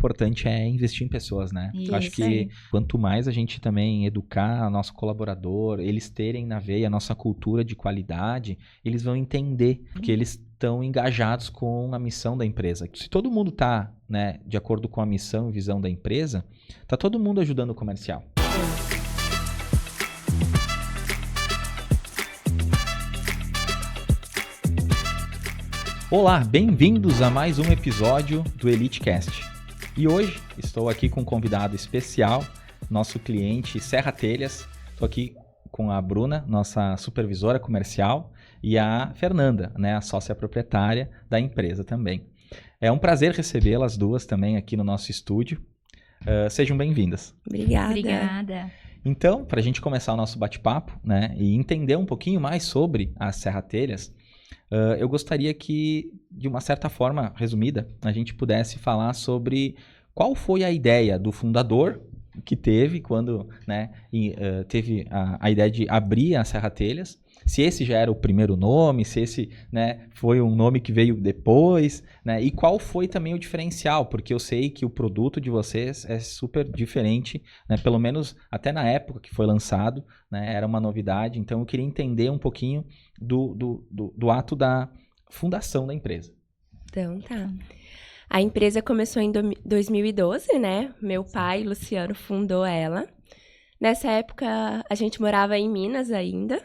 importante é investir em pessoas, né? Isso. Eu acho que quanto mais a gente também educar o nosso colaborador, eles terem na veia a nossa cultura de qualidade, eles vão entender que eles estão engajados com a missão da empresa. Se todo mundo está, né, de acordo com a missão e visão da empresa, tá todo mundo ajudando o comercial. Olá, bem-vindos a mais um episódio do EliteCast. E hoje estou aqui com um convidado especial, nosso cliente Serra Telhas. Estou aqui com a Bruna, nossa supervisora comercial, e a Fernanda, né, a sócia proprietária da empresa também. É um prazer recebê-las duas também aqui no nosso estúdio. Sejam bem-vindas. Obrigada. Então, para a gente começar o nosso bate-papo, né, e entender um pouquinho mais sobre a Serra Telhas, eu gostaria que, de uma certa forma resumida, a gente pudesse falar sobre qual foi a ideia do fundador que teve quando, né, teve a ideia de abrir a Serra Telhas, se esse já era o primeiro nome, se esse, né, foi um nome que veio depois, né, e qual foi também o diferencial, porque eu sei que o produto de vocês é super diferente, né, pelo menos até na época que foi lançado, né, era uma novidade, então eu queria entender um pouquinho do ato da fundação da empresa. Então, tá. A empresa começou em 2012, né? Meu pai, Luciano, fundou ela. Nessa época, a gente morava em Minas ainda.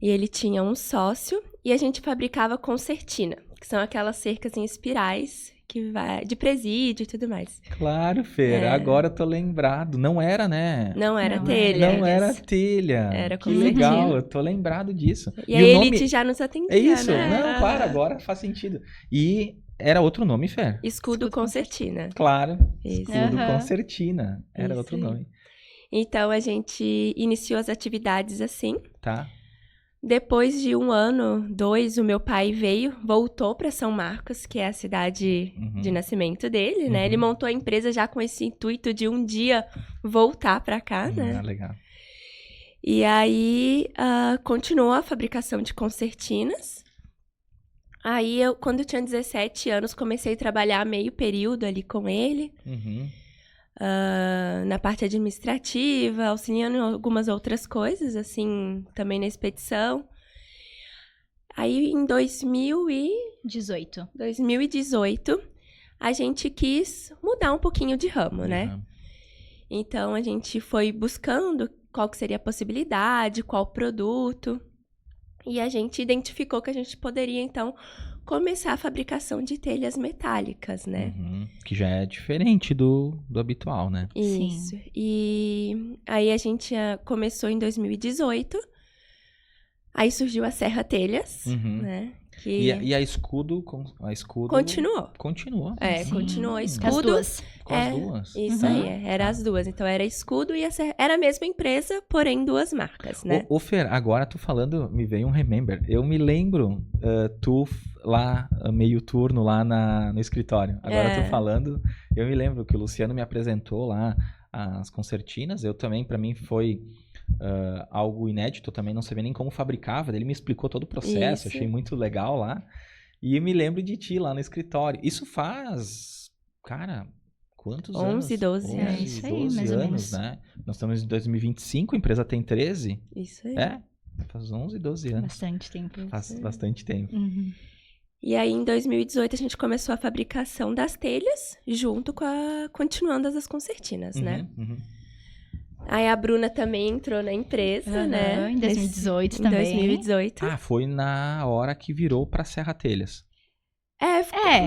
E ele tinha um sócio. E a gente fabricava concertina, que são aquelas cercas em espirais que vai de presídio e tudo mais. Claro, Fer. Agora eu tô lembrado. Não era, né? Não era telha. Não era telha. Era que legal, eu tô lembrado disso. E a Elite já nos atendia, É isso? né? Não, agora faz sentido. E era outro nome, Fer? Escudo Concertina. Claro, Isso. Escudo Concertina. Era Isso outro aí. nome. Então, a gente iniciou as atividades assim. Tá. Depois de 1 ano, 2, o meu pai voltou para São Marcos, que é a cidade de nascimento dele, né? Ele montou a empresa já com esse intuito de um dia voltar para cá, né? Legal. E aí, continuou a fabricação de concertinas. Aí, quando eu tinha 17 anos, comecei a trabalhar meio período ali com ele. Na parte administrativa, auxiliando em algumas outras coisas, assim, também na expedição. Aí, em 2018, a gente quis mudar um pouquinho de ramo, né? Então, a gente foi buscando qual que seria a possibilidade, qual produto. E a gente identificou que a gente poderia, então, começar a fabricação de telhas metálicas, né? Que já é diferente do habitual, né? Isso. Sim. E aí a gente começou em 2018. Aí surgiu a Serra Telhas, né? E a Escudo... Continuou. Continuou. Sim. Continuou a As Escudo. duas. Com as duas. Isso aí, era as duas. Então era Escudo e a Serra. Era a mesma empresa, porém 2 marcas, né? Ô Fer, agora tu falando, me veio um remember. Eu me lembro, tu lá, meio turno lá no escritório. Agora tu falando, eu me lembro que o Luciano me apresentou lá as concertinas. Eu também, pra mim, foi algo inédito. Eu também não sabia nem como fabricava. Ele me explicou todo o processo, achei muito legal lá. E eu me lembro de ti lá no escritório. Isso faz, cara... Quantos 11, 12 anos? anos. Isso aí, mais ou menos. Né? Nós estamos em 2025, a empresa tem 13. Isso aí. Faz 11, 12 anos. Bastante tempo. Faz bastante tempo. E aí, em 2018, a gente começou a fabricação das telhas, junto com continuando as concertinas, né? Aí a Bruna também entrou na empresa, né? Em 2018 também. Em 2018. Foi na hora que virou pra Serra Telhas.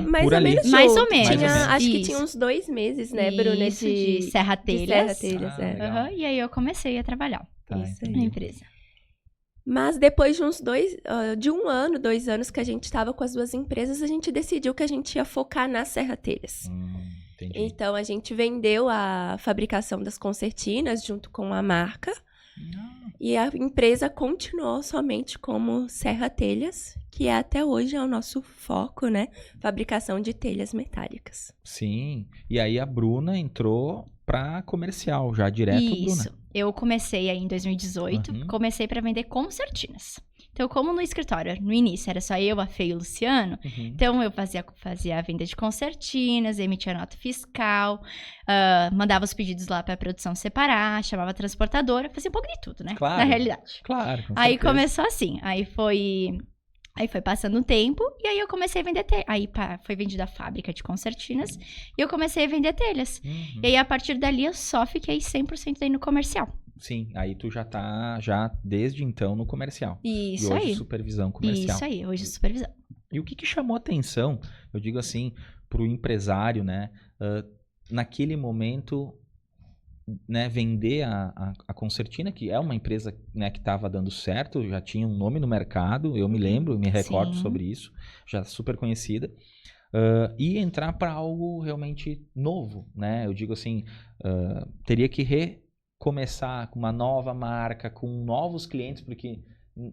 Mais por ou ali. menos. Mais junto. ou menos. Acho que Isso. tinha uns 2 meses, né, Bruna? Isso, de Serra Telhas. De Serra Telhas, legal. E aí eu comecei a trabalhar Isso aí. na empresa. Mas depois de de 1 ano, 2 anos que a gente estava com as 2 empresas, a gente decidiu que a gente ia focar na Serra Telhas. Entendi. Então, a gente vendeu a fabricação das concertinas junto com a marca. E a empresa continuou somente como Serra Telhas, que até hoje é o nosso foco, né? Fabricação de telhas metálicas. Sim. E aí a Bruna entrou pra comercial, já direto, Isso. Bruna. Eu comecei aí em 2018, comecei para vender concertinas. Então, como no escritório, no início, era só eu, a Fê e o Luciano, então eu fazia a venda de concertinas, emitia nota fiscal, mandava os pedidos lá pra produção separar, chamava a transportadora, fazia um pouco de tudo, né? Claro. Na realidade. Claro, com Aí certeza. começou assim, aí foi passando um tempo, e aí eu comecei a vender telhas. Aí foi vendida a fábrica de concertinas, e eu comecei a vender telhas. E aí, a partir dali, eu só fiquei 100% aí no comercial. Sim, aí tu já tá, desde então, no comercial. Isso E hoje aí. supervisão comercial. Isso aí, hoje supervisão. E o que chamou atenção, eu digo assim, pro empresário, né? Naquele momento, né, vender a Concertina, que é uma empresa, né, que estava dando certo, já tinha um nome no mercado, eu me lembro, me recordo Sim. sobre isso, já super conhecida, e entrar para algo realmente novo, né? Eu digo assim, teria que recomeçar com uma nova marca, com novos clientes, porque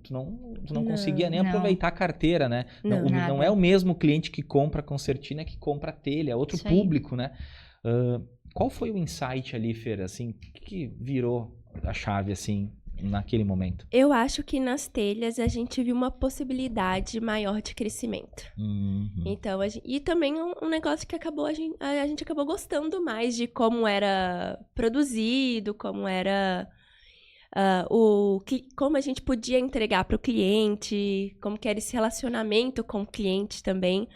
tu não conseguia nem Não. aproveitar a carteira, né? Não, Não nada. é o mesmo cliente que compra Concertina que compra telha, é outro Isso aí. público, né? Qual foi o insight ali, Fer, assim, o que virou a chave, assim, naquele momento? Eu acho que nas telhas a gente viu uma possibilidade maior de crescimento. Então, e também um negócio que a gente acabou gostando mais de como era produzido, como era como a gente podia entregar para o cliente, como que era esse relacionamento com o cliente também.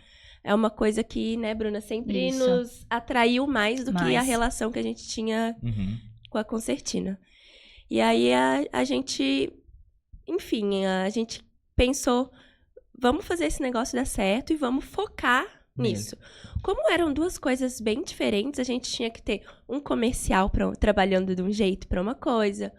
É uma coisa que, né, Bruna, sempre Isso. nos atraiu mais do que a Mais. relação que a gente tinha com a Concertina. E aí a gente, enfim, a gente pensou, vamos fazer esse negócio dar certo e vamos focar nisso. Como eram duas coisas bem diferentes, a gente tinha que ter um comercial trabalhando de um jeito para uma coisa,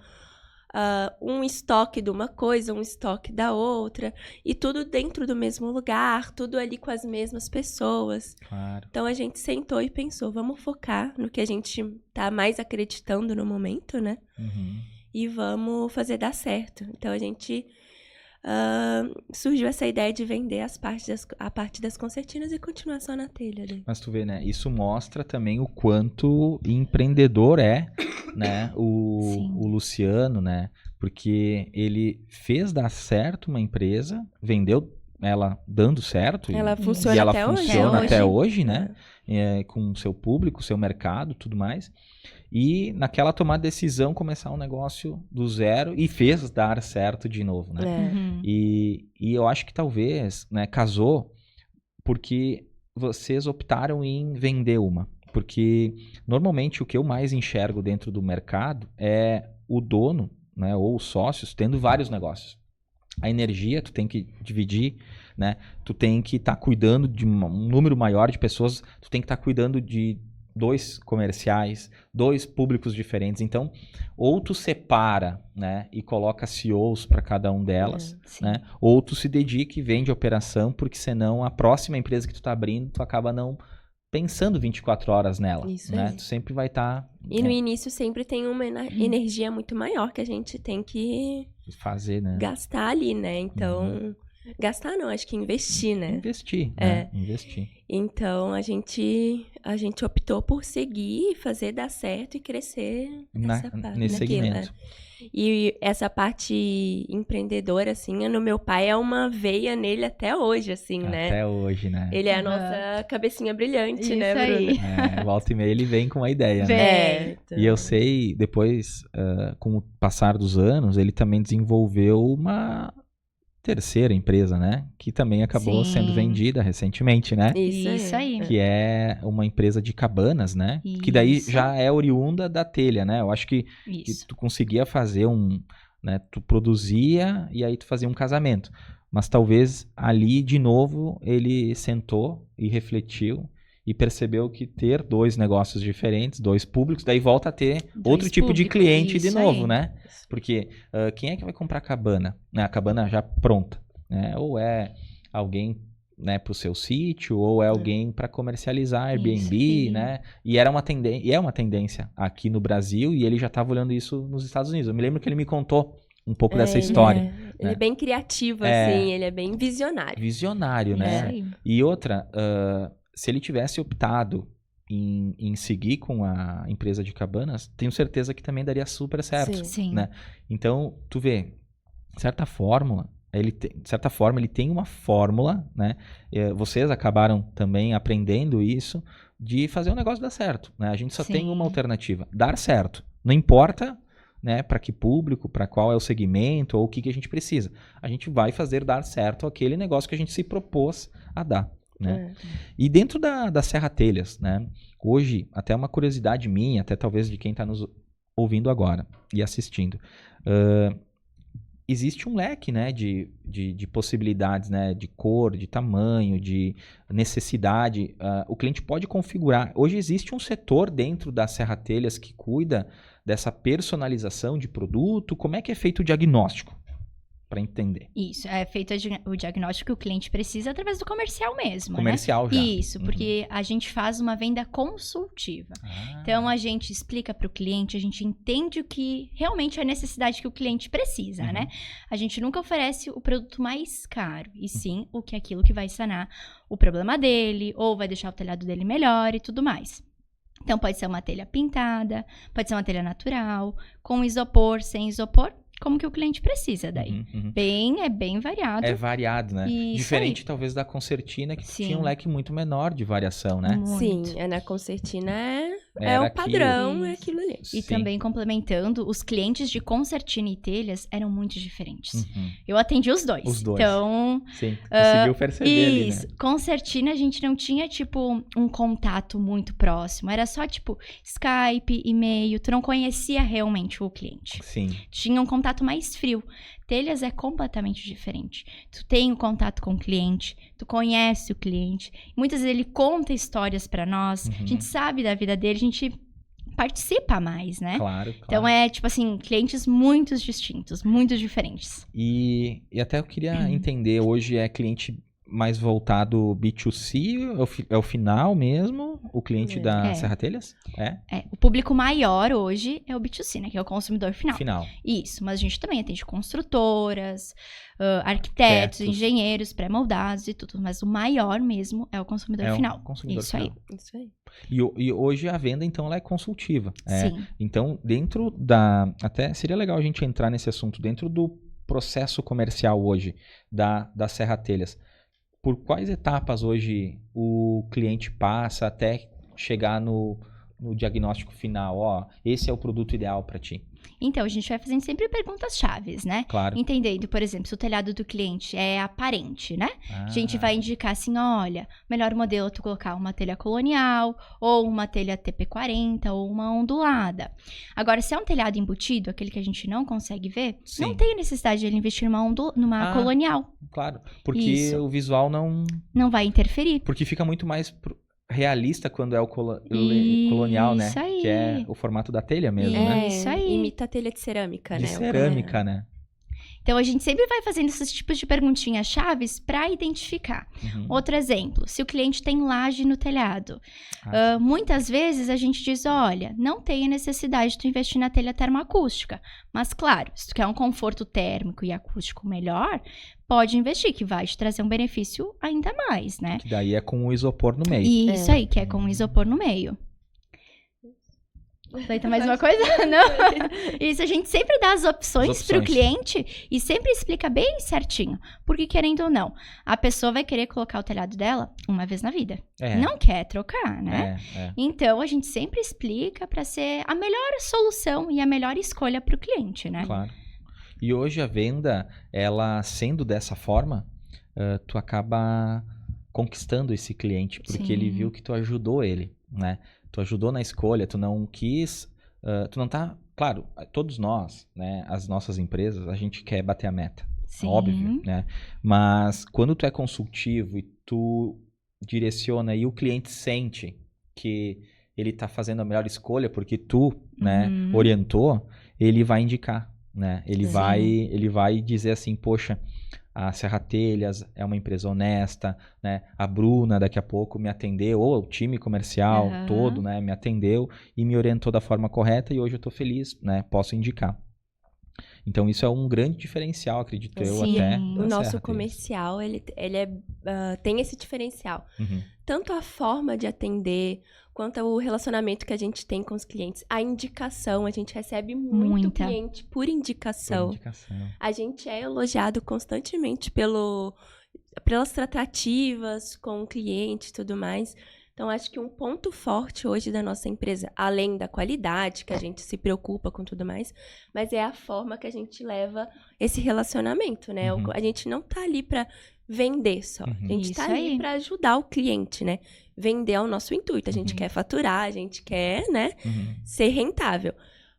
um estoque de uma coisa, um estoque da outra, e tudo dentro do mesmo lugar, tudo ali com as mesmas pessoas. Claro. Então a gente sentou e pensou, vamos focar no que a gente tá mais acreditando no momento, né? E vamos fazer dar certo. Então a gente surgiu essa ideia de vender a parte das concertinas e continuar só na telha ali. Mas tu vê, né? Isso mostra também o quanto empreendedor é, né? O Luciano, né? Porque ele fez dar certo uma empresa, vendeu ela dando certo. Ela e funciona ela até hoje. funciona Até até hoje, né? Com o seu público, seu mercado, tudo mais. E naquela tomada de decisão começar um negócio do zero e fez dar certo de novo, né? E eu acho que talvez, né, casou porque vocês optaram em vender uma. Porque normalmente o que eu mais enxergo dentro do mercado é o dono, né, ou os sócios tendo vários negócios. A energia tu tem que dividir, né? Tu tem que estar cuidando de um número maior de pessoas, tu tem que estar cuidando de 2 comerciais, 2 públicos diferentes. Então, ou tu separa, né, e coloca CEOs para cada um delas, né? Ou tu se dedica e vende a operação, porque senão a próxima empresa que tu tá abrindo, tu acaba não pensando 24 horas nela, Isso né? aí. Tu sempre vai estar E no início sempre tem uma energia muito maior que a gente tem que fazer, né? gastar ali, né? Então, gastar não, acho que investir, né? Investir, né? Investir. Então, a gente optou por seguir, fazer dar certo e crescer Nesse segmento. E essa parte empreendedora, assim, no meu pai é uma veia nele até hoje, assim, né? Até hoje, né? Ele é a nossa cabecinha brilhante, Isso né, aí. Bruna? Volta e meia ele vem com uma ideia, né? Então... E eu sei, depois, com o passar dos anos, ele também desenvolveu uma terceira empresa, né? Que também acabou sendo vendida recentemente, né? Isso aí. Que é uma empresa de cabanas, né? Que daí já é oriunda da telha, né? Eu acho que tu conseguia fazer né? Tu produzia e aí tu fazia um casamento. Mas talvez ali, de novo, ele sentou e refletiu e percebeu que ter 2 negócios diferentes, 2 públicos, daí volta a ter outro tipo de cliente de novo, né? Porque quem é que vai comprar a cabana? A cabana já pronta, né? Ou é alguém, né, para o seu sítio, ou é alguém para comercializar Airbnb, né? E é uma tendência aqui no Brasil, e ele já estava olhando isso nos Estados Unidos. Eu me lembro que ele me contou um pouco dessa história. Ele é bem criativo, assim, ele é bem visionário. Visionário, né? E outra, se ele tivesse optado em seguir com a empresa de cabanas, tenho certeza que também daria super certo, Sim. né? Então, tu vê, de certa forma, de certa forma, ele tem uma fórmula, né? Vocês acabaram também aprendendo isso, de fazer o negócio dar certo, né? A gente só tem uma alternativa, dar certo. Não importa, né, para que público, para qual é o segmento ou o que a gente precisa. A gente vai fazer dar certo aquele negócio que a gente se propôs a dar, né? E dentro da Serra Telhas, né? Hoje, até uma curiosidade minha, até talvez de quem está nos ouvindo agora e assistindo, existe um leque, né, de possibilidades, né, de cor, de tamanho, de necessidade. O cliente pode configurar. Hoje existe um setor dentro da Serra Telhas que cuida dessa personalização de produto. Como é que é feito o diagnóstico? Para entender. Isso, é feito o diagnóstico que o cliente precisa através do comercial mesmo, comercial, né? já. Isso, porque a gente faz uma venda consultiva. Então, a gente explica para o cliente, a gente entende o que realmente é a necessidade que o cliente precisa, né? A gente nunca oferece o produto mais caro, e sim aquilo que vai sanar o problema dele, ou vai deixar o telhado dele melhor e tudo mais. Então, pode ser uma telha pintada, pode ser uma telha natural, com isopor, sem isopor, como que o cliente precisa daí. É bem variado. É variado, né? Isso diferente, aí. Talvez, da Concertina, que tinha um leque muito menor de variação, né? Sim, na Concertina é o padrão, é aquilo ali. E também complementando, os clientes de Concertina e telhas eram muito diferentes. Eu atendi os dois. Então, sim, conseguiu perceber isso. Ali, né? Concertina, a gente não tinha, tipo, um contato muito próximo. Era só, tipo, Skype, e-mail. Tu não conhecia realmente o cliente. Sim. Tinha um contato mais frio. Telhas é completamente diferente. Tu tem o contato com o cliente, tu conhece o cliente. Muitas vezes ele conta histórias pra nós, a gente sabe da vida dele, a gente participa mais, né? Claro. Então é, tipo assim, clientes muito distintos, muito diferentes. E até eu queria entender, hoje é cliente mais voltado B2C, é o final mesmo, o cliente da Serra Telhas? O público maior hoje é o B2C, né? Que é o consumidor final. Isso, mas a gente também atende construtoras, arquitetos, engenheiros, pré-moldados e tudo. Mas o maior mesmo é o consumidor final. Isso aí. E hoje a venda, então, ela é consultiva. Sim. Então, dentro até seria legal a gente entrar nesse assunto, dentro do processo comercial hoje da Serra Telhas. Por quais etapas hoje o cliente passa até chegar no diagnóstico final? Esse é o produto ideal para ti. Então, a gente vai fazendo sempre perguntas chaves, né? Claro. Entendendo, por exemplo, se o telhado do cliente é aparente, né? A gente vai indicar assim, olha, melhor modelo é tu colocar uma telha colonial, ou uma telha TP40, ou uma ondulada. Agora, se é um telhado embutido, aquele que a gente não consegue ver, não tem necessidade de ele investir numa colonial. Claro, porque o visual não vai interferir. Porque fica muito mais realista quando é o colonial, né? Isso aí. Que é o formato da telha mesmo, né? Isso aí. Imita a telha de cerâmica, né? De cerâmica, né? Então, a gente sempre vai fazendo esses tipos de perguntinhas chaves para identificar. Outro exemplo, se o cliente tem laje no telhado. Muitas vezes a gente diz, olha, não tem a necessidade de tu investir na telha termoacústica. Mas, claro, se tu quer um conforto térmico e acústico melhor, pode investir, que vai te trazer um benefício ainda mais, né? Que daí é com o isopor no meio. Isso aí, que é com o isopor no meio. Feita mais uma coisa? Não. Isso, a gente sempre dá as opções para o cliente e sempre explica bem certinho. Porque, querendo ou não, a pessoa vai querer colocar o telhado dela uma vez na vida. Não quer trocar, né? Então, a gente sempre explica para ser a melhor solução e a melhor escolha para o cliente, né? Claro. E hoje a venda, ela sendo dessa forma, tu acaba conquistando esse cliente, porque ele viu que tu ajudou ele, né? Tu ajudou na escolha, tu não quis, tu não tá... Claro, todos nós, né, as nossas empresas, a gente quer bater a meta, óbvio, né? Mas quando tu é consultivo e tu direciona e o cliente sente que ele tá fazendo a melhor escolha porque tu, né, orientou, ele vai indicar, né? Ele vai dizer assim, poxa, a Serra Telhas é uma empresa honesta, né? A Bruna daqui a pouco me atendeu, ou o time comercial todo, né? Me atendeu e me orientou da forma correta e hoje eu tô feliz, né? Posso indicar. Então, isso é um grande diferencial, acredito eu, Sim. até. O nosso comercial, ele tem esse diferencial. Tanto a forma de atender, quanto o relacionamento que a gente tem com os clientes. A indicação, a gente recebe muito cliente por indicação. A gente é elogiado constantemente pelas tratativas com o cliente e tudo mais. Então, acho que um ponto forte hoje da nossa empresa, além da qualidade, que a gente se preocupa com tudo mais, mas é a forma que a gente leva esse relacionamento, né? A gente não tá ali para vender só. A gente tá ali para ajudar o cliente, né? Vender é o nosso intuito. A gente quer faturar, a gente quer, né, ser rentável.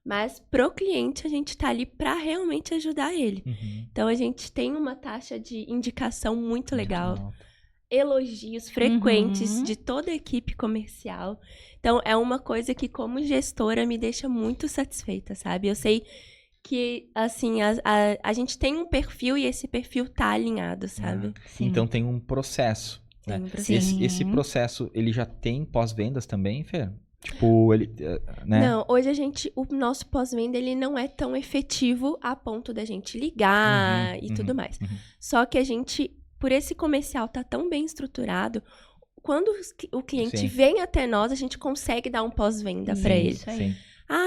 Mas pro cliente, a gente tá ali para realmente ajudar ele. Então, a gente tem uma taxa de indicação muito legal. Elogios frequentes de toda a equipe comercial. Então, é uma coisa que, como gestora, me deixa muito satisfeita, sabe? Eu sei que, assim, a gente tem um perfil e esse perfil tá alinhado, sabe? Então, tem um processo. Né? Esse processo, ele já tem pós-vendas também, Fê? Tipo, ele, né? Não, hoje o nosso pós-venda, ele não é tão efetivo a ponto da gente ligar e tudo mais. Só que a gente, por esse comercial tá tão bem estruturado, quando o cliente vem até nós, a gente consegue dar um pós-venda para ele. Sim.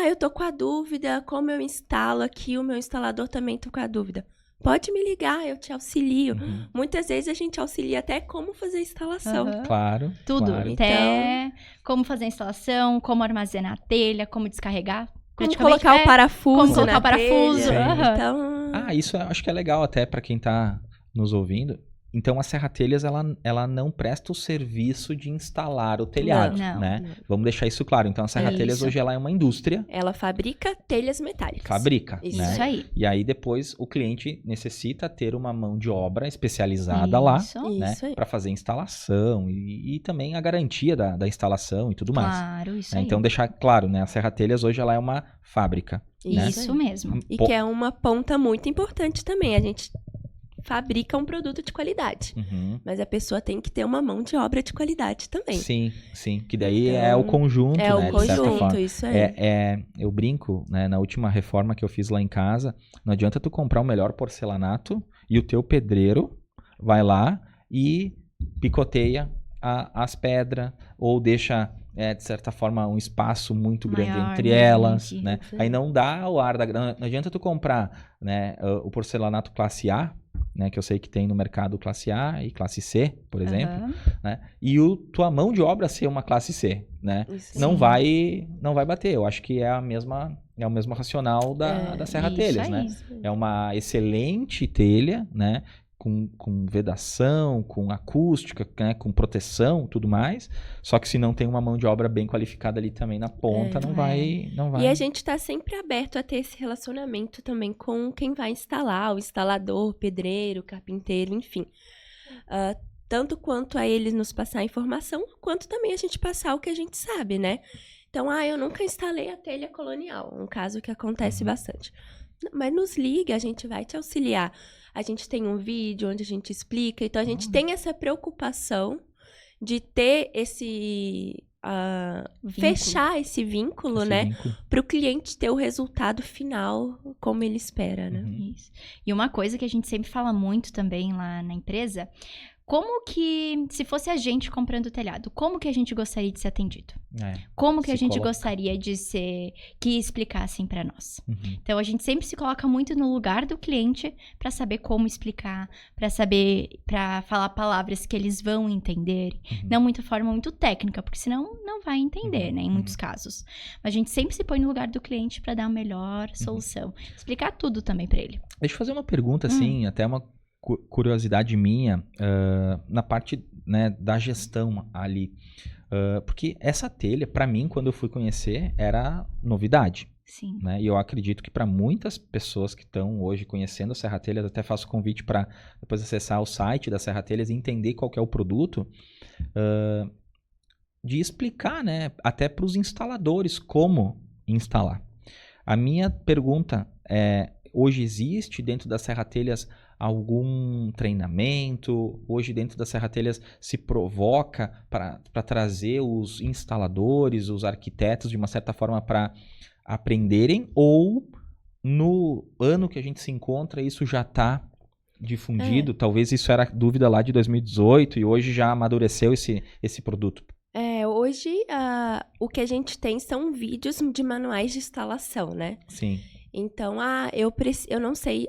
Eu tô com a dúvida, como eu instalo aqui, o meu instalador também tá com a dúvida. Pode me ligar, eu te auxilio. Muitas vezes a gente auxilia até como fazer a instalação. Claro. Tudo. Claro. Até como fazer a instalação, como armazenar a telha, como descarregar. Como colocar o parafuso. Como colocar o parafuso. Então... isso eu acho que é legal até para quem tá nos ouvindo. Então, a Serra Telhas, ela não presta o serviço de instalar o telhado, né? Não. Vamos deixar isso claro. Então, a Serra Telhas, hoje, ela é uma indústria. Ela fabrica telhas metálicas. Fabrica, isso. né? Isso aí. E aí, depois, o cliente necessita ter uma mão de obra especializada lá, né? Para fazer a instalação e também a garantia da instalação e tudo mais. Claro, isso né? aí. Então, deixar claro, né? A Serra Telhas, hoje, ela é uma fábrica. Isso né? mesmo. E que é uma ponta muito importante também. A gente fabrica um produto de qualidade. Mas a pessoa tem que ter uma mão de obra de qualidade também. Sim. Que daí é o conjunto, né? O conjunto, isso aí. Eu brinco, né? Na última reforma que eu fiz lá em casa, não adianta tu comprar o melhor porcelanato e o teu pedreiro vai lá e picoteia as pedras ou deixa... de certa forma, um espaço muito grande entre elas, né? Aí não dá o ar Não adianta tu comprar, né, o porcelanato classe A, né, que eu sei que tem no mercado classe A e classe C, por exemplo, né? E tua mão de obra ser uma classe C, né? Não vai bater. Eu acho que é o mesmo racional da Serra Telhas, né? É uma excelente telha, né? Com vedação, com acústica, né, com proteção, tudo mais. Só que se não tem uma mão de obra bem qualificada ali também na ponta, não vai. E a gente está sempre aberto a ter esse relacionamento também com quem vai instalar, o instalador, pedreiro, carpinteiro, enfim. Tanto quanto a eles nos passar a informação, quanto também a gente passar o que a gente sabe, né? Então, eu nunca instalei a telha colonial, um caso que acontece bastante. Mas nos liga, a gente vai te auxiliar. A gente tem um vídeo onde a gente explica. Então, a gente tem essa preocupação de ter fechar esse vínculo, né? Para o cliente ter o resultado final como ele espera, né? Isso. E uma coisa que a gente sempre fala muito também lá na empresa... Como que, se fosse a gente comprando o telhado, como que a gente gostaria de ser atendido? Como que a gente gostaria de que explicassem para nós? Então, a gente sempre se coloca muito no lugar do cliente para saber como explicar, para falar palavras que eles vão entender, não muito forma muito técnica, porque senão não vai entender, né, em muitos casos. Mas a gente sempre se põe no lugar do cliente para dar a melhor solução, explicar tudo também para ele. Deixa eu fazer uma pergunta, assim, até uma curiosidade minha, na parte, né, da gestão ali. Porque essa telha, para mim, quando eu fui conhecer, era novidade. Sim. Né? E eu acredito que para muitas pessoas que estão hoje conhecendo a Serra Telhas, até faço convite para depois acessar o site da Serra Telhas e entender qual que é o produto, de explicar, né, até para os instaladores como instalar. A minha pergunta é, hoje existe dentro da Serra Telhas algum treinamento? Hoje dentro da Serra Telhas se provoca para trazer os instaladores, os arquitetos de uma certa forma para aprenderem, ou no ano que a gente se encontra, isso já está difundido? Talvez isso era dúvida lá de 2018 e hoje já amadureceu esse produto. Hoje o que a gente tem são vídeos de manuais de instalação, né? Sim. Então, eu não sei,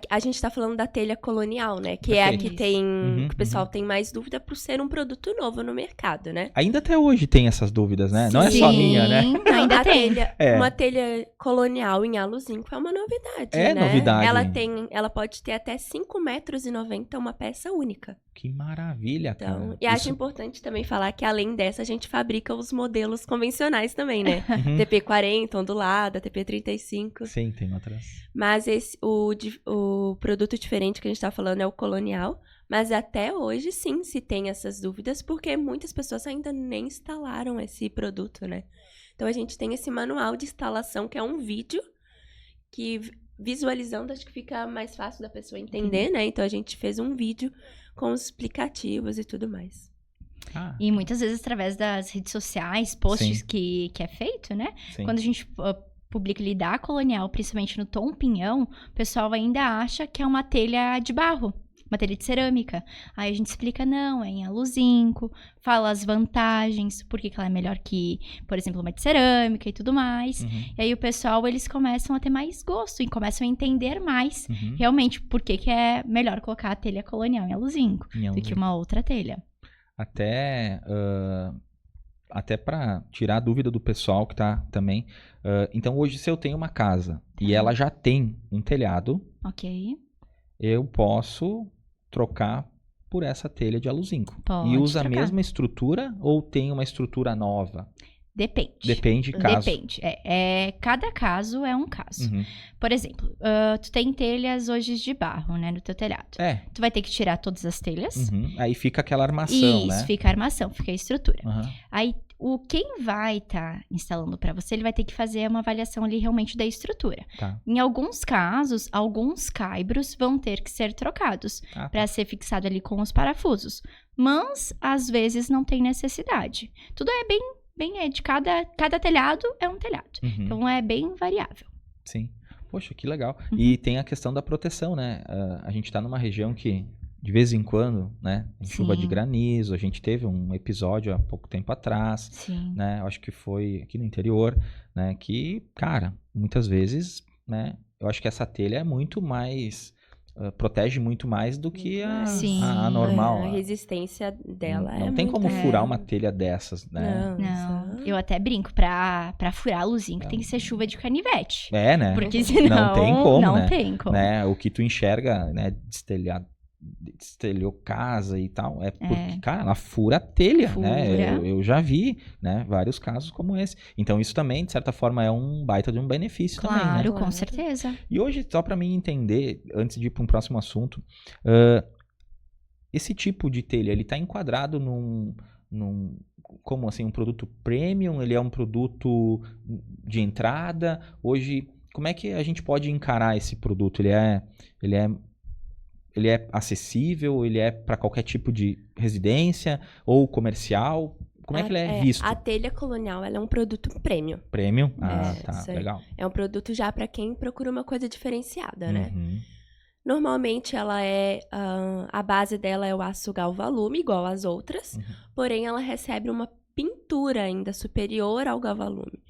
a gente tá falando da telha colonial, né? Que Perfeito. é a que tem, que o pessoal tem mais dúvida por ser um produto novo no mercado, né? Ainda até hoje tem essas dúvidas, né? Sim. Não é só minha, né? Não, Ainda tem. Uma telha colonial em alu zinco é uma novidade, É né? novidade. Ela pode ter até 5,90 metros, uma peça única. Que maravilha, cara. Então, e acho importante também falar que além dessa, a gente fabrica os modelos convencionais também, né? Uhum. TP40, ondulada, TP35. Sim, tem outras. Mas o produto diferente que a gente tá falando é o colonial. Mas até hoje, sim, se tem essas dúvidas, porque muitas pessoas ainda nem instalaram esse produto, né? Então, a gente tem esse manual de instalação, que é um vídeo que, visualizando, acho que fica mais fácil da pessoa entender, né? Então, a gente fez um vídeo com os explicativos e tudo mais. E muitas vezes através das redes sociais, posts que é feito, né? Sim. Quando a gente publica ali da colonial, principalmente no tom pinhão, o pessoal ainda acha que é uma telha de barro, uma telha de cerâmica. Aí a gente explica, não, é em alu zinco, fala as vantagens, por que ela é melhor que, por exemplo, uma de cerâmica e tudo mais. Uhum. E aí o pessoal, eles começam a ter mais gosto e começam a entender mais Uhum. realmente por que é melhor colocar a telha colonial em alu zinco Em alu do que zinco. uma outra telha. Até para tirar a dúvida do pessoal que tá também. Então, hoje, se eu tenho uma casa e ela já tem um telhado, Ok. eu posso trocar por essa telha de alu zinco. Pode E usa trocar. a mesma estrutura ou tem uma estrutura nova? Depende. Depende caso. Depende. Cada caso é um caso. Uhum. Por exemplo, tu tem telhas hoje de barro, né, no teu telhado. Tu vai ter que tirar todas as telhas. Uhum. Aí fica aquela armação, Isso, né? fica a armação, fica a estrutura. Uhum. Aí, quem vai estar instalando para você, ele vai ter que fazer uma avaliação ali realmente da estrutura. Tá. Em alguns casos, alguns caibros vão ter que ser trocados Tá. para ser fixado ali com os parafusos. Mas, às vezes, não tem necessidade. Tudo é bem de cada telhado é um telhado. Uhum. Então, é bem variável. Sim. Poxa, que legal. Uhum. E tem a questão da proteção, né? A gente tá numa região que, de vez em quando, né? Tem chuva Sim. de granizo. A gente teve um episódio há pouco tempo atrás, Sim. né? Eu acho que foi aqui no interior, né? Que, cara, muitas vezes, né? Eu acho que essa telha é muito mais... protege muito mais do que Sim. a normal. A resistência dela Não é tem muito... como furar uma telha dessas, né? Não, eu até brinco, pra furar a luzinha que tem que ser chuva de canivete. É, né? Porque senão não tem como, não né? tem como. Né? O que tu enxerga, né, destelhou casa e tal, é porque, cara, ela fura a telha, né? Eu já vi, né, vários casos como esse. Então, isso também, de certa forma, é um baita de um benefício também, né? Claro, com certeza. E hoje, só pra mim entender, antes de ir para um próximo assunto, esse tipo de telha, ele tá enquadrado como assim, um produto premium? Ele é um produto de entrada? Hoje, como é que a gente pode encarar esse produto? Ele é acessível? Ele é para qualquer tipo de residência ou comercial? Como é que ele é visto? A telha colonial, ela é um produto premium. Premium? Ah, tá, isso aí. legal. É um produto já para quem procura uma coisa diferenciada, né? Uhum. Normalmente, ela a base dela é o aço galvalume, igual às outras. Uhum. Porém, ela recebe uma pintura ainda superior ao galvalume.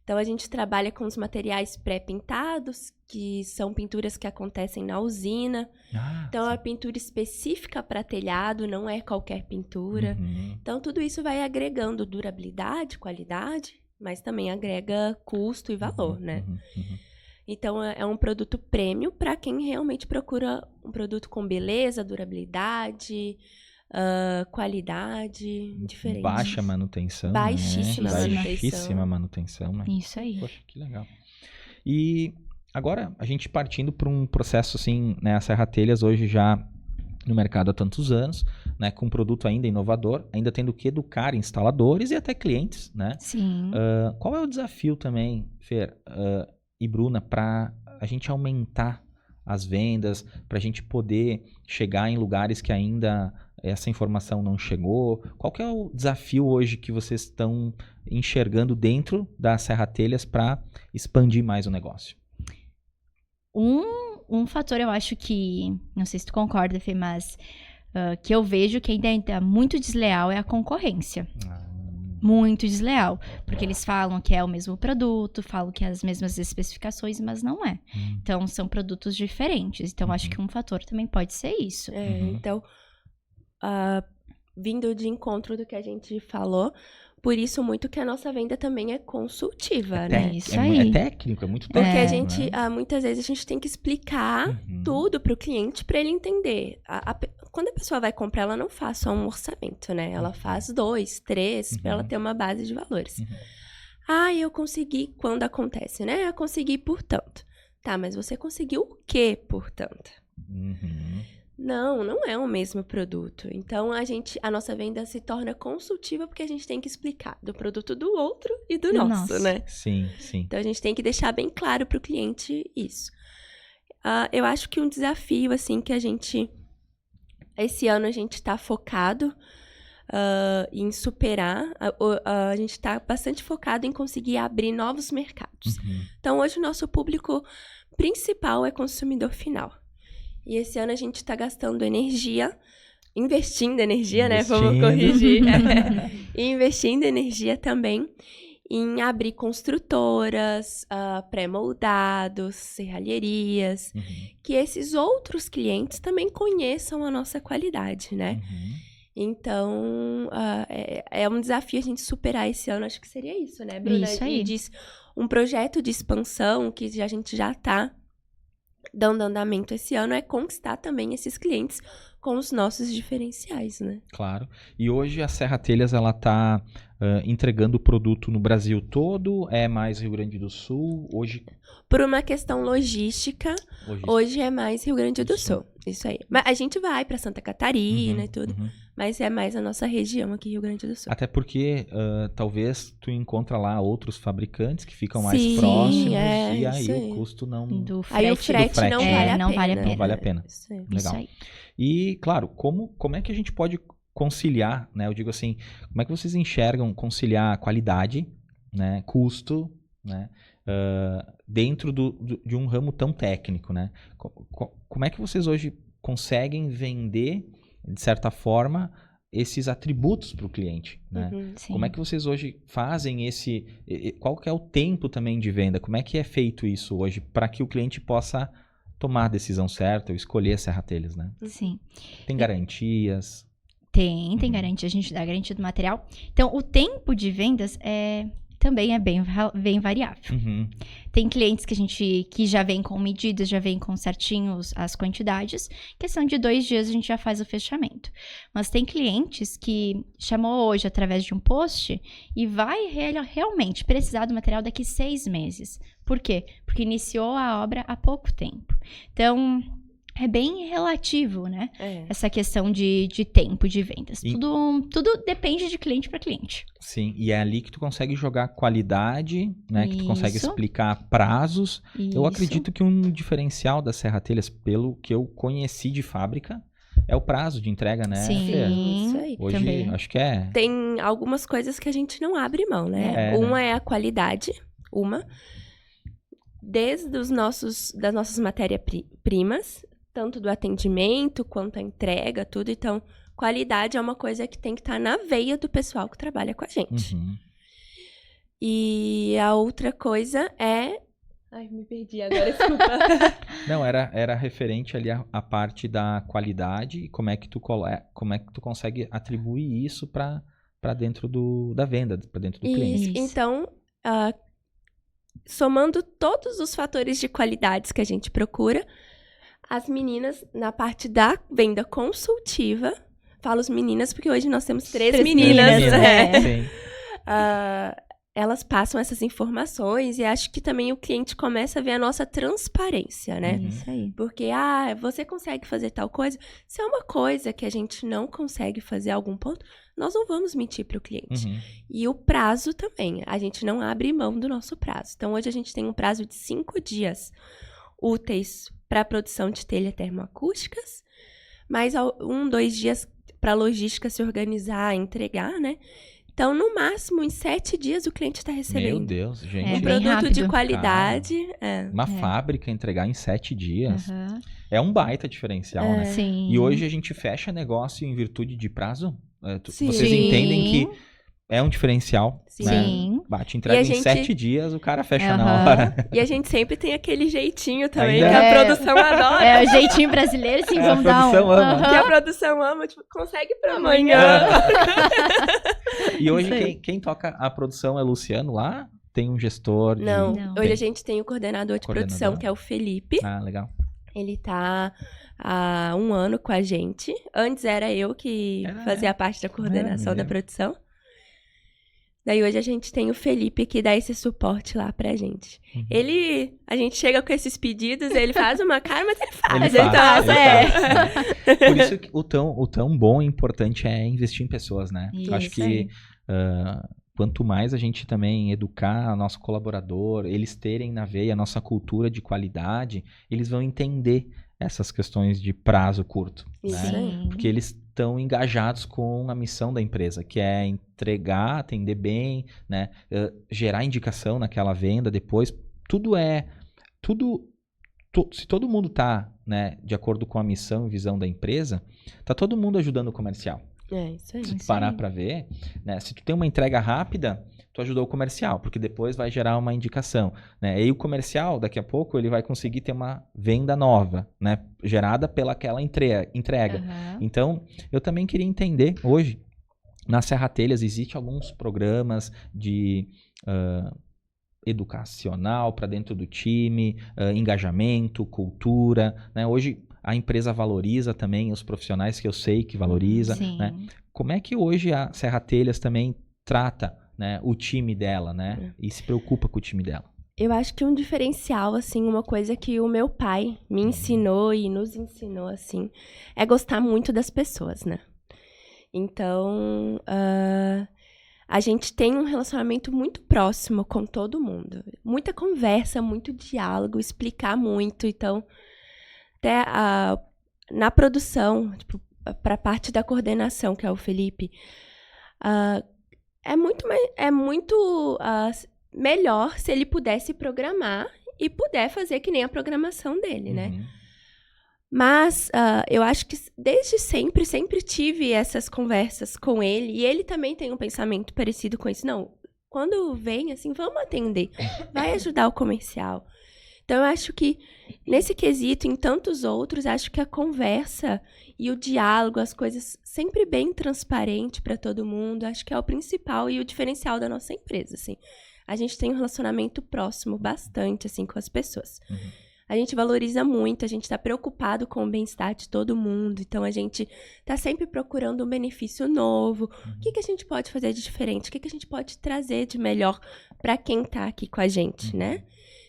Então, a gente trabalha com os materiais pré-pintados, que são pinturas que acontecem na usina. Então, é uma pintura específica para telhado, não é qualquer pintura. Uhum. Então, tudo isso vai agregando durabilidade, qualidade, mas também agrega custo e valor, né? Uhum. Então, é um produto premium para quem realmente procura um produto com beleza, durabilidade, qualidade diferente. Baixa manutenção. Baixíssima né? manutenção. Baixíssima manutenção, né? Isso aí. Poxa, que legal. E agora, a gente partindo para um processo assim, né? A Serra Telhas hoje já no mercado há tantos anos, né? Com um produto ainda inovador, ainda tendo que educar instaladores e até clientes, né? Sim. Qual é o desafio também, Fer e Bruna, para a gente aumentar as vendas, para a gente poder chegar em lugares que ainda essa informação não chegou? Qual que é o desafio hoje que vocês estão enxergando dentro da Serra Telhas para expandir mais o negócio? Um fator, eu acho que, não sei se tu concorda, Fê, mas que eu vejo que ainda é muito desleal é a concorrência. Muito desleal. Porque eles falam que é o mesmo produto, falam que é as mesmas especificações, mas não é. Então, são produtos diferentes. Então, acho que um fator também pode ser isso. Então, vindo de encontro do que a gente falou, por isso muito que a nossa venda também é consultiva, né? Isso aí. É técnico, é muito técnico. Porque a gente, né? muitas vezes, a gente tem que explicar tudo para o cliente para ele entender. Quando a pessoa vai comprar, ela não faz só um orçamento, né? Ela faz 2, 3, para ela ter uma base de valores. Eu consegui, quando acontece, né? Eu consegui por tanto. Tá, mas você conseguiu o quê por tanto? Não é o mesmo produto. Então, a nossa venda se torna consultiva porque a gente tem que explicar do produto do outro e do nosso, né? Sim. Então, a gente tem que deixar bem claro para o cliente isso. Eu acho que um desafio, assim, que esse ano a gente está focado em superar. A gente está bastante focado em conseguir abrir novos mercados. Então, hoje o nosso público principal é consumidor final. E esse ano a gente está gastando investindo energia, né? Vamos corrigir. E investindo energia também em abrir construtoras, pré-moldados, serralherias, que esses outros clientes também conheçam a nossa qualidade, né? Então, é um desafio a gente superar esse ano, acho que seria isso, né, Bruna? Isso aí. E diz um projeto de expansão que a gente já está dando andamento esse ano é conquistar também esses clientes com os nossos diferenciais, né? Claro. E hoje a Serra Telhas, ela está entregando o produto no Brasil todo? É mais Rio Grande do Sul? Hoje... Por uma questão logística, hoje é mais Rio Grande do Sul. Isso aí. Mas a gente vai para Santa Catarina e tudo, mas é mais a nossa região aqui, Rio Grande do Sul. Até porque talvez tu encontra lá outros fabricantes que ficam mais próximos e aí o custo não... Aí o frete não vale a pena. Não vale a pena. Isso Legal. aí. E, claro, como é que a gente pode conciliar, né? Eu digo assim, como é que vocês enxergam conciliar qualidade, né? Custo, né? Dentro de um ramo tão técnico, né? Como é que vocês hoje conseguem vender, de certa forma, esses atributos para o cliente, né? Como é que vocês hoje fazem qual que é o tempo também de venda? Como é que é feito isso hoje para que o cliente possa tomar a decisão certa ou escolher a Serra Telhas, né? Sim. Tem garantias? Tem garantia, a gente dá garantia do material. Então, o tempo de vendas também é bem variável. Tem clientes que já vem com medidas, já vem com certinhos as quantidades. Questão de 2 dias a gente já faz o fechamento. Mas tem clientes que chamou hoje através de um post e vai realmente precisar do material daqui 6 meses. Por quê? Porque iniciou a obra há pouco tempo. Então... é bem relativo, né? Essa questão de tempo de vendas. Tudo depende de cliente para cliente. Sim, e é ali que tu consegue jogar qualidade, né? Que tu consegue explicar prazos. Eu acredito que um diferencial da Serra Telhas, pelo que eu conheci de fábrica, é o prazo de entrega, né? Sim, isso aí. Hoje, também. acho que é... Tem algumas coisas que a gente não abre mão, né? Uma é a qualidade, desde das nossas matérias-primas, tanto do atendimento quanto a entrega, tudo. Então, qualidade é uma coisa que tem que estar na veia do pessoal que trabalha com a gente. E a outra coisa é... Ai, me perdi agora, desculpa. Não, era referente ali à parte da qualidade e como é que tu consegue atribuir isso para dentro da venda, para dentro do cliente. Então, somando todos os fatores de qualidades que a gente procura, as meninas, na parte da venda consultiva, falo as meninas porque hoje nós temos 3 meninas. Sim. Elas passam essas informações e acho que também o cliente começa a ver a nossa transparência, né? Isso aí. Porque, você consegue fazer tal coisa? Se é uma coisa que a gente não consegue fazer a algum ponto, nós não vamos mentir para o cliente. E o prazo também, a gente não abre mão do nosso prazo. Então, hoje a gente tem um prazo de 5 dias úteis para a produção de telha termoacústicas, mais 2 dias para a logística se organizar, entregar, né? Então, no máximo, em 7 dias, o cliente está recebendo. Meu Deus, gente. Um bem produto rápido. de qualidade. Uma fábrica entregar em 7 dias Aham. é um baita diferencial, né? Sim. E hoje a gente fecha negócio em virtude de prazo? Sim. Vocês entendem que é um diferencial, Sim. né? Sim. Bate, entrega E a em gente- 7 dias, o cara fecha na Aham. hora. E a gente sempre tem aquele jeitinho também, Ainda que a é. produção adora. É o jeitinho brasileiro, sim, É, a vamos dar um. produção ama. Que a produção ama, tipo, consegue pra Amanhã. amanhã. E hoje Isso aí. quem toca a produção é Luciano lá? Tem um gestor de... Não, Não. hoje a gente tem o coordenador de Coordenador. produção, que é o Felipe. Ah, legal. Ele tá há 1 ano com a gente. Antes era eu que fazia parte da coordenação da mesmo. produção. Daí hoje a gente tem o Felipe que dá esse suporte lá pra gente. Uhum. A gente chega com esses pedidos, ele faz uma cara, mas ele faz. Ele faz, então, ele faz. Por isso que o tão bom e importante é investir em pessoas, né? Eu acho Isso que aí. quanto mais a gente também educar o nosso colaborador, eles terem na veia a nossa cultura de qualidade, eles vão entender essas questões de prazo curto, Isso né? aí. Sim. Porque eles estão engajados com a missão da empresa, que é entregar, atender bem, né? Gerar indicação naquela venda depois. Se todo mundo tá, né, de acordo com a missão e visão da empresa, tá todo mundo ajudando o comercial. É, isso aí. Se tu Isso parar aí. pra ver, né, se tu tem uma entrega rápida, tu ajudou o comercial, porque depois vai gerar uma indicação, né? E aí o comercial, daqui a pouco, ele vai conseguir ter uma venda nova, né, gerada pelaquela entrega. Aham. Então, eu também queria entender, hoje, na Serra Telhas, existem alguns programas de educacional para dentro do time, engajamento, cultura, né? Hoje, a empresa valoriza também os profissionais que eu sei que valoriza, Sim. né? Como é que hoje a Serra Telhas também trata, né, o time dela, né? E se preocupa com o time dela? Eu acho que um diferencial, assim, uma coisa que o meu pai me ensinou e nos ensinou, assim, é gostar muito das pessoas, né? Então, a gente tem um relacionamento muito próximo com todo mundo. Muita conversa, muito diálogo, explicar muito. Então, até na produção, tipo, para a parte da coordenação, que é o Felipe, é muito melhor se ele pudesse programar e puder fazer que nem a programação dele, né? Uhum. Mas eu acho que desde sempre tive essas conversas com ele. E ele também tem um pensamento parecido com isso. Não, quando vem, assim, vamos atender. Vai ajudar o comercial. Então, eu acho que nesse quesito, em tantos outros, acho que a conversa e o diálogo, as coisas sempre bem transparente para todo mundo, acho que é o principal e o diferencial da nossa empresa, assim. A gente tem um relacionamento próximo bastante, assim, com as pessoas. Uhum. A gente valoriza muito, a gente está preocupado com o bem-estar de todo mundo. Então, a gente está sempre procurando um benefício novo. O que a gente pode fazer de diferente? O que a gente pode trazer de melhor para quem está aqui com a gente, né?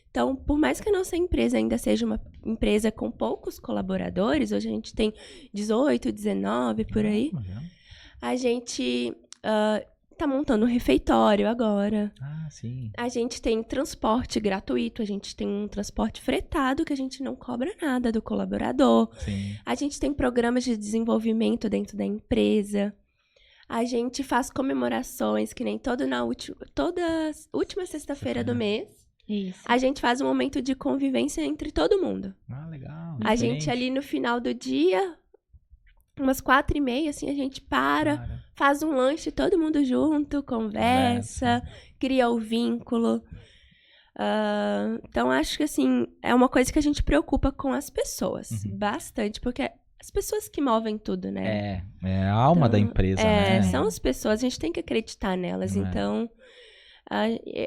Então, por mais que a nossa empresa ainda seja uma empresa com poucos colaboradores, hoje a gente tem 18, 19, por aí, a gente tá montando um refeitório agora. Ah, sim. A gente tem transporte gratuito, a gente tem um transporte fretado que a gente não cobra nada do colaborador. Sim. A gente tem programas de desenvolvimento dentro da empresa. A gente faz comemorações, que nem toda última sexta-feira do mês. Isso. A gente faz um momento de convivência entre todo mundo. Ah, legal. A diferente. gente ali no final do dia, umas 4h30, assim, a gente faz um lanche, todo mundo junto, conversa, cria o vínculo. Então, acho que, assim, é uma coisa que a gente preocupa com as pessoas. Bastante, porque as pessoas que movem tudo, né? É a alma da empresa, né? São as pessoas, a gente tem que acreditar nelas. Então,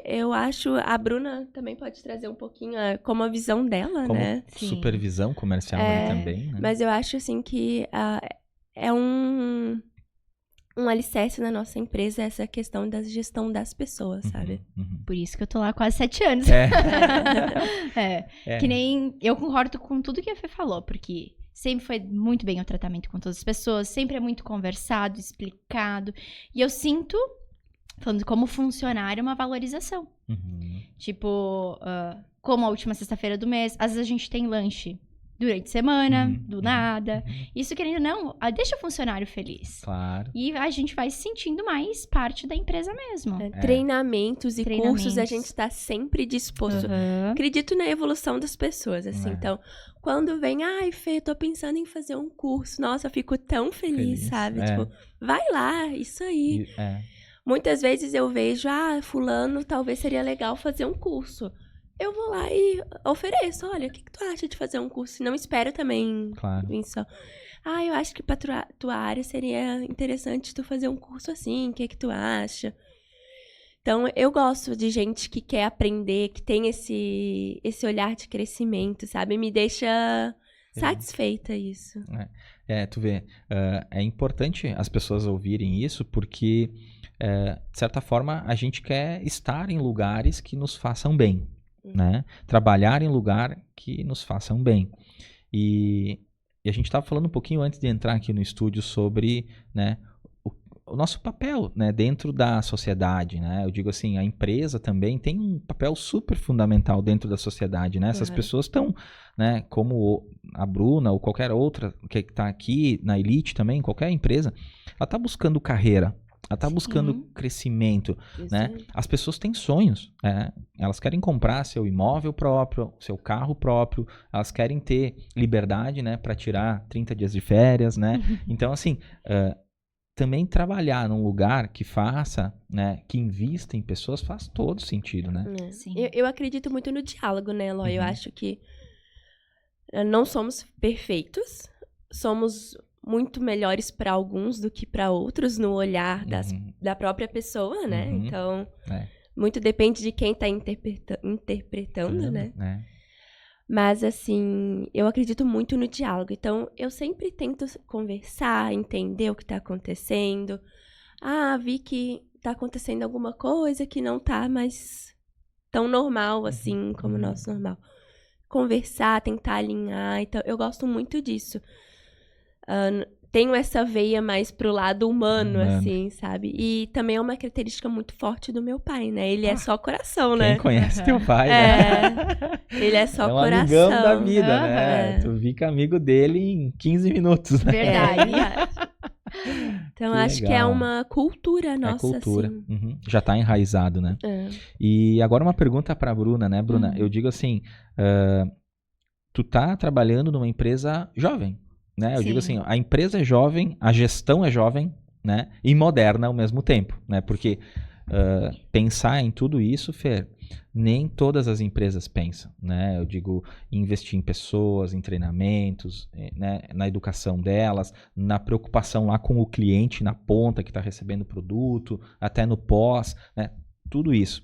eu acho, a Bruna também pode trazer um pouquinho como a visão dela, Como né? supervisão comercial ali também, né? Mas eu acho, assim, que é um alicerce na nossa empresa essa questão da gestão das pessoas, sabe? Por isso que eu tô lá há quase 7 anos. Que nem... Eu concordo com tudo que a Fê falou, porque sempre foi muito bem o tratamento com todas as pessoas, sempre é muito conversado, explicado. E eu sinto... Falando de como funcionário, uma valorização. Tipo, como a última sexta-feira do mês, às vezes a gente tem lanche durante a semana, do nada. Isso, querendo ou não, deixa o funcionário feliz. Claro. E a gente vai se sentindo mais parte da empresa mesmo. Treinamentos e cursos, a gente tá sempre disposto. Acredito na evolução das pessoas, assim. Então, quando vem, ai, Fê, tô pensando em fazer um curso. Nossa, eu fico tão feliz. Sabe? Tipo, vai lá, isso aí. Muitas vezes eu vejo, fulano, talvez seria legal fazer um curso. Eu vou lá e ofereço, olha, o que tu acha de fazer um curso? Não espero também vir só. Eu acho que pra tua área seria interessante tu fazer um curso assim, o que tu acha? Então, eu gosto de gente que quer aprender, que tem esse olhar de crescimento, sabe? Me deixa satisfeita isso. Tu vê, é importante as pessoas ouvirem isso, porque, de certa forma, a gente quer estar em lugares que nos façam bem. Né? Trabalhar em lugar que nos façam bem. E a gente estava falando um pouquinho antes de entrar aqui no estúdio sobre, né, o nosso papel, né, dentro da sociedade. Né? Eu digo assim, a empresa também tem um papel super fundamental dentro da sociedade. Né? Essas pessoas estão, né, como a Bruna ou qualquer outra que está aqui na Elite também, qualquer empresa, ela está buscando carreira. Ela está buscando crescimento, né? As pessoas têm sonhos, elas querem comprar seu imóvel próprio, seu carro próprio, elas querem ter liberdade, né, para tirar 30 dias de férias, né? Então, assim, também trabalhar num lugar que faça, né, que invista em pessoas faz todo sentido, né? Sim. Eu acredito muito no diálogo, né, Eloy? Eu acho que não somos perfeitos, somos muito melhores para alguns do que para outros no olhar da própria pessoa, né? Então, muito depende de quem está interpretando, né? Mas, assim, eu acredito muito no diálogo. Então, eu sempre tento conversar, entender o que está acontecendo. Vi que está acontecendo alguma coisa que não está mais tão normal, assim, como o nosso normal. Conversar, tentar alinhar. Então, eu gosto muito disso. Tenho essa veia mais pro lado humano, assim, sabe? E também é uma característica muito forte do meu pai, né? Ele é só coração, né? Quem conhece teu pai, né? Ele é só coração. É um amigão da vida, né? Tu fica amigo dele em 15 minutos, né? Verdade. Então, acho que é uma cultura nossa, cultura. assim. Já tá enraizado, né? E agora uma pergunta pra Bruna, né, Bruna? Eu digo assim, tu tá trabalhando numa empresa jovem, né? Eu digo assim, a empresa é jovem, a gestão é jovem, né? E moderna ao mesmo tempo, né? Porque pensar em tudo isso, Fer, nem todas as empresas pensam, né? Eu digo, investir em pessoas, em treinamentos, né? Na educação delas, na preocupação lá com o cliente na ponta que está recebendo o produto, até no pós, né? Tudo isso.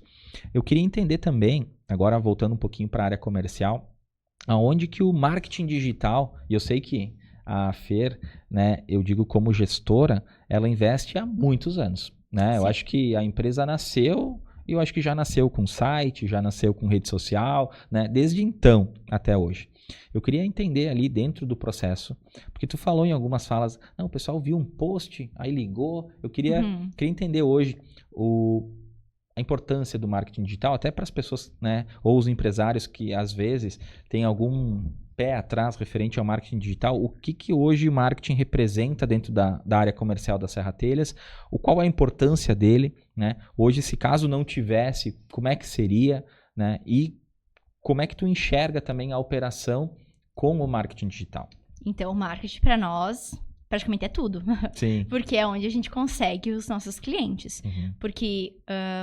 Eu queria entender também, agora voltando um pouquinho para a área comercial, aonde que o marketing digital, e eu sei que a Fer, né, eu digo como gestora, ela investe há muitos anos, né? Eu acho que a empresa nasceu, e eu acho que já nasceu com site, já nasceu com rede social, né? Desde então até hoje. Eu queria entender ali dentro do processo, porque tu falou em algumas falas, não, o pessoal viu um post, aí ligou, eu queria entender hoje a importância do marketing digital, até para as pessoas, né, ou os empresários que às vezes têm algum pé atrás referente ao marketing digital, o que hoje o marketing representa dentro da área comercial da Serra Telhas, qual a importância dele, né? Hoje, se caso não tivesse, como é que seria, né? E como é que tu enxerga também a operação com o marketing digital? Então, o marketing para nós praticamente é tudo. Sim. Porque é onde a gente consegue os nossos clientes. Porque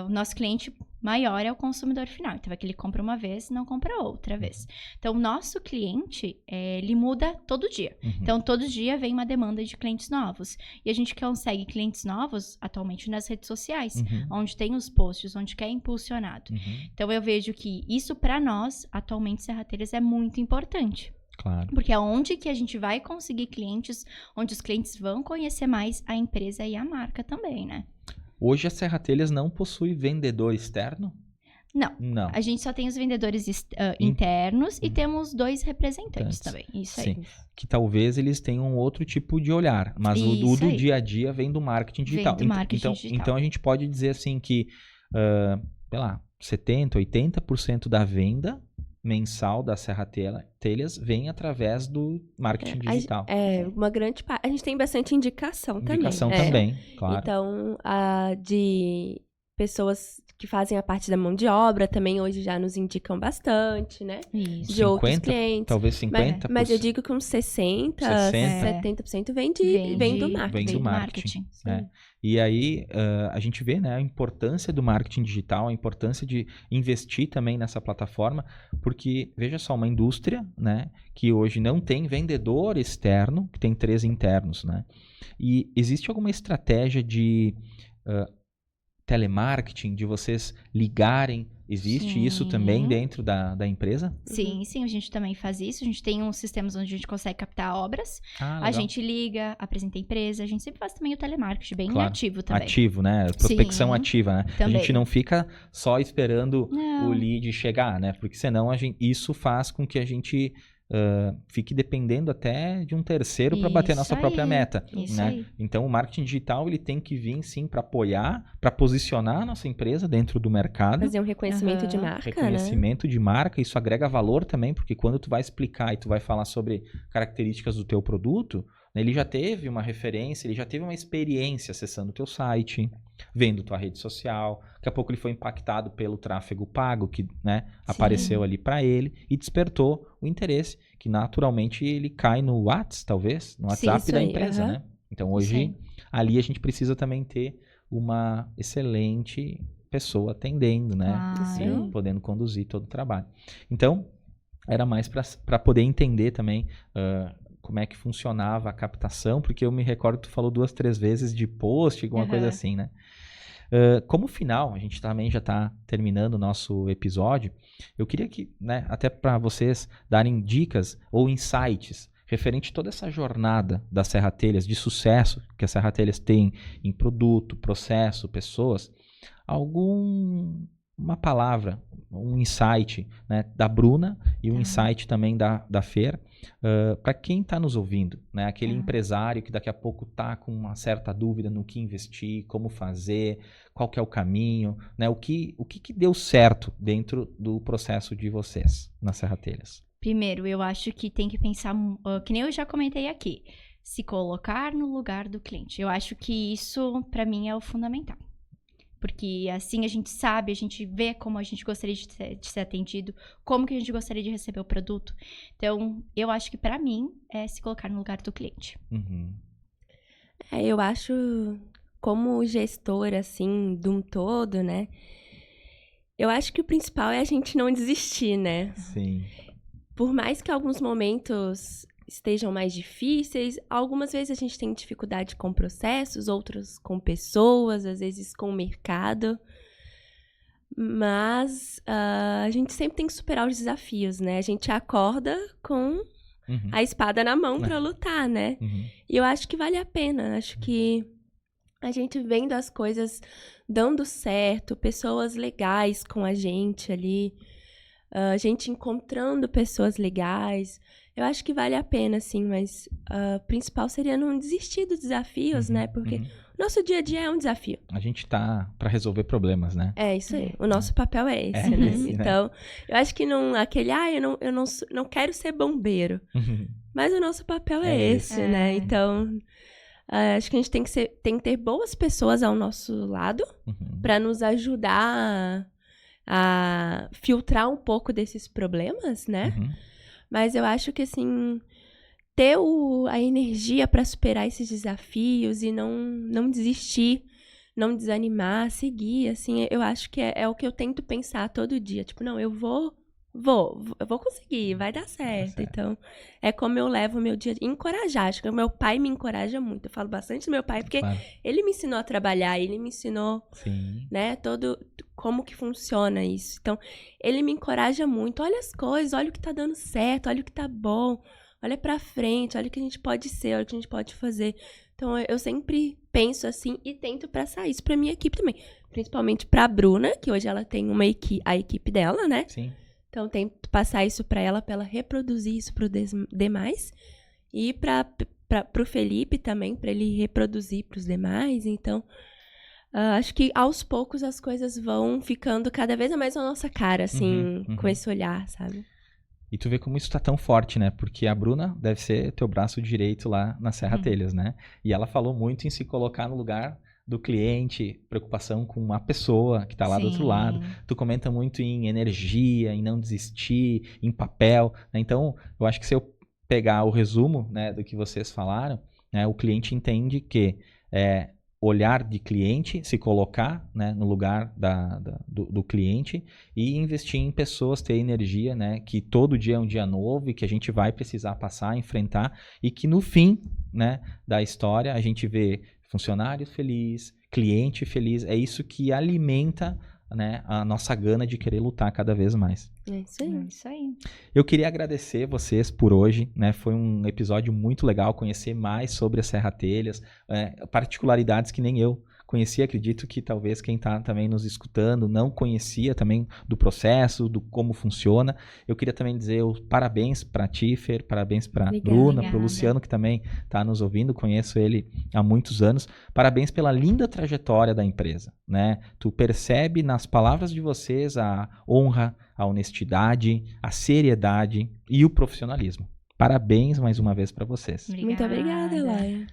o nosso cliente maior é o consumidor final. Então, é que ele compra uma vez e não compra outra vez. Então, o nosso cliente, ele muda todo dia. Então, todo dia vem uma demanda de clientes novos. E a gente consegue clientes novos atualmente nas redes sociais, onde tem os posts, onde é impulsionado. Então, eu vejo que isso, para nós, atualmente, Serra Telhas, é muito importante. Claro. Porque é onde que a gente vai conseguir clientes, onde os clientes vão conhecer mais a empresa e a marca também, né? Hoje a Serra Telhas não possui vendedor externo? Não. A gente só tem os vendedores internos e temos 2 representantes também. Isso aí. Sim. Que talvez eles tenham um outro tipo de olhar, mas o do dia a dia vem do marketing digital. Vem do marketing digital. Então a gente pode dizer assim que, sei lá, 70%, 80% da venda mensal da Serra Telhas vem através do marketing digital. Uma grande parte. A gente tem bastante indicação também. Indicação também, claro. Então, de pessoas que fazem a parte da mão de obra também hoje já nos indicam bastante, né? Isso. De outros clientes. Talvez 50%. Mas eu digo que uns 70% vem do marketing. Vem do marketing. Né? E aí, a gente vê, né, a importância do marketing digital, a importância de investir também nessa plataforma, porque, veja só, uma indústria, né, que hoje não tem vendedor externo, que tem 3 internos, né? E existe alguma estratégia de telemarketing, de vocês ligarem? Existe isso também dentro da empresa? Sim, a gente também faz isso. A gente tem uns sistemas onde a gente consegue captar obras. A gente liga, apresenta a empresa. A gente sempre faz também o telemarketing, bem ativo também. Ativo, né? Prospecção ativa, né? Também. A gente não fica só esperando o lead chegar, né? Porque senão isso faz com que a gente fique dependendo até de um terceiro para bater a nossa própria meta. Né? Então, o marketing digital ele tem que vir, sim, para apoiar, para posicionar a nossa empresa dentro do mercado. Fazer um reconhecimento de marca, Reconhecimento de marca, isso agrega valor também, porque quando tu vai explicar e tu vai falar sobre características do teu produto, né, ele já teve uma referência, ele já teve uma experiência acessando o teu site, vendo tua rede social, daqui a pouco ele foi impactado pelo tráfego pago que, né, apareceu ali para ele e despertou o interesse, que naturalmente ele cai no WhatsApp, talvez, no WhatsApp da empresa, né? Então hoje ali a gente precisa também ter uma excelente pessoa atendendo, né? Podendo conduzir todo o trabalho. Então, era mais para poder entender também como é que funcionava a captação, porque eu me recordo que tu falou 2, 3 vezes de post, alguma coisa assim, né? Como final, a gente também já está terminando o nosso episódio, eu queria que, né, até para vocês darem dicas ou insights referente a toda essa jornada da Serra Telhas, de sucesso que a Serra Telhas tem em produto, processo, pessoas, uma palavra, um insight, né, da Bruna e um insight também da Fer, para quem está nos ouvindo, né, aquele empresário que daqui a pouco está com uma certa dúvida no que investir, como fazer, qual que é o caminho, né, o que deu certo dentro do processo de vocês na Serra Telhas? Primeiro, eu acho que tem que pensar, que nem eu já comentei aqui, se colocar no lugar do cliente. Eu acho que isso, para mim, é o fundamental. Porque assim a gente sabe, a gente vê como a gente gostaria de ser atendido, como que a gente gostaria de receber o produto. Então, eu acho que para mim é se colocar no lugar do cliente. Eu acho, como gestora, assim, de um todo, né? Eu acho que o principal é a gente não desistir, né? Sim. Por mais que alguns momentos estejam mais difíceis, algumas vezes a gente tem dificuldade com processos, outros com pessoas, às vezes com o mercado, mas a gente sempre tem que superar os desafios, né? A gente acorda com a espada na mão para lutar, né? E eu acho que vale a pena, acho que a gente vendo as coisas dando certo, pessoas legais com a gente ali, a gente encontrando pessoas legais, eu acho que vale a pena, sim, mas o principal seria não desistir dos desafios, né? Porque nosso dia a dia é um desafio. A gente tá para resolver problemas, né? É isso aí. O nosso papel é esse, né? Então, eu acho que não eu não quero ser bombeiro. Mas o nosso papel é esse, né? Então, acho que a gente tem que ter boas pessoas ao nosso lado para nos ajudar a filtrar um pouco desses problemas, né? Mas eu acho que, assim, ter a energia para superar esses desafios e não desistir, não desanimar, seguir, assim, eu acho que é o que eu tento pensar todo dia. Tipo, não, eu vou conseguir, vai dar certo. Então, é como eu levo o meu dia, encorajar. Acho que o meu pai me encoraja muito. Eu falo bastante do meu pai, porque ele me ensinou a trabalhar, ele me ensinou, né, como que funciona isso. Então, ele me encoraja muito. Olha as coisas, olha o que tá dando certo, olha o que tá bom, olha pra frente, olha o que a gente pode ser, olha o que a gente pode fazer. Então, eu sempre penso assim e tento passar isso pra minha equipe também. Principalmente pra Bruna, que hoje ela tem a equipe dela, né? Sim. Então, tento passar isso pra ela reproduzir isso pros demais. E pro Felipe também, pra ele reproduzir pros demais. Então, acho que aos poucos as coisas vão ficando cada vez mais na nossa cara, assim, com esse olhar, sabe? E tu vê como isso tá tão forte, né? Porque a Bruna deve ser teu braço direito lá na Serra Telhas, né? E ela falou muito em se colocar no lugar do cliente, preocupação com a pessoa que tá lá do outro lado. Tu comenta muito em energia, em não desistir, em papel, né? Então, eu acho que se eu pegar o resumo, né, do que vocês falaram, né, o cliente entende que olhar de cliente, se colocar, né, no lugar do cliente e investir em pessoas, ter energia, né, que todo dia é um dia novo e que a gente vai precisar passar, enfrentar e que no fim, né, da história a gente vê funcionário feliz, cliente feliz, é isso que alimenta, né, a nossa gana de querer lutar cada vez mais. É isso aí. É isso aí. Eu queria agradecer vocês por hoje, né? Foi um episódio muito legal conhecer mais sobre a Serra Telhas, particularidades que nem eu conhecia, acredito que talvez quem está também nos escutando não conhecia também do processo, do como funciona. Eu queria também dizer parabéns para a Tifer, parabéns para a Bruna, para o Luciano que também está nos ouvindo, conheço ele há muitos anos. Parabéns pela linda trajetória da empresa, né? Tu percebe nas palavras de vocês a honra, a honestidade, a seriedade e o profissionalismo. Parabéns mais uma vez para vocês. Muito obrigada, Eloy.